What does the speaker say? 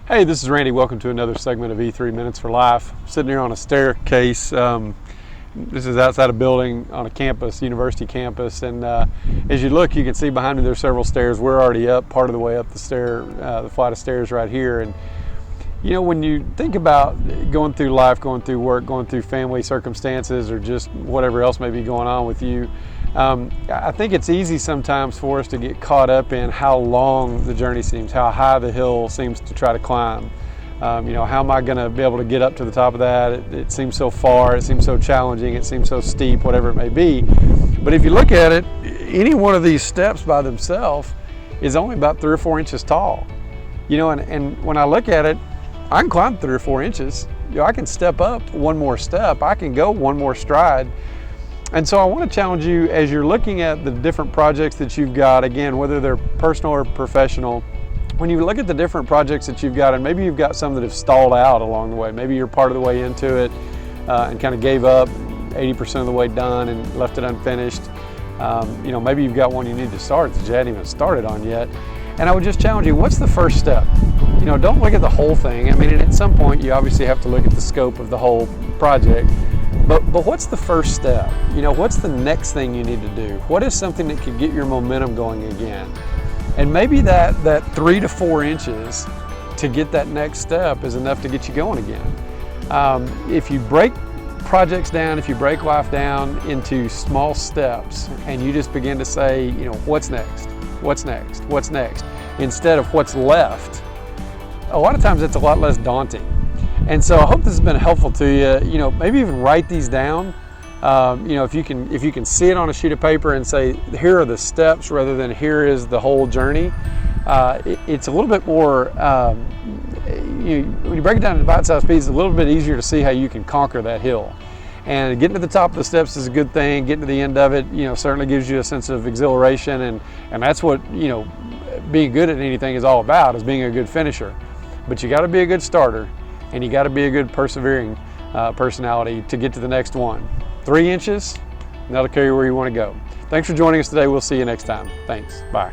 Hey, this is Randy. Welcome to another segment of E3 Minutes for Life. I'm sitting here on a staircase. This is outside a building on a campus, university campus, and as you look, you can see behind me there's several stairs. We're already up part of the way up the flight of stairs right here. And you know, when you think about going through life, going through work, going through family circumstances, or just whatever else may be going on with you, I think it's easy sometimes for us to get caught up in how long the journey seems, how high the hill seems to try to climb. You know, how am I going to be able to get up to the top of that? It seems so far, it seems so challenging, it seems so steep, whatever it may be. But if you look at it, any one of these steps by themselves is only about 3 or 4 inches tall. You know, and when I look at it, I can climb 3 or 4 inches. You know, I can step up one more step. I can go one more stride. And so I want to challenge you as you're looking at the different projects that you've got, again, whether they're personal or professional, when you look at the different projects that you've got, and maybe you've got some that have stalled out along the way, maybe you're part of the way into it and kind of gave up 80% of the way done and left it unfinished. You know, maybe you've got one you need to start that you hadn't even started on yet. And I would just challenge you, what's the first step? You know, don't look at the whole thing. I mean, at some point you obviously have to look at the scope of the whole project. But what's the first step? You know, what's the next thing you need to do? What is something that could get your momentum going again? And maybe that 3 to 4 inches to get that next step is enough to get you going again. If you break projects down, if you break life down into small steps and you just begin to say, you know, what's next? What's next? What's next? Instead of what's left, a lot of times it's a lot less daunting. And so I hope this has been helpful to you. You know, maybe even write these down. You know, if you can see it on a sheet of paper and say, here are the steps rather than here is the whole journey. It's a little bit more, when you break it down into bite-sized pieces, it's a little bit easier to see how you can conquer that hill. And getting to the top of the steps is a good thing. Getting to the end of it, you know, certainly gives you a sense of exhilaration, and that's what, you know, being good at anything is all about, is being a good finisher. But you got to be a good starter, and you got to be a good persevering personality to get to the next one. 3 inches, and that'll carry you where you want to go. Thanks for joining us today. We'll see you next time. Thanks. Bye.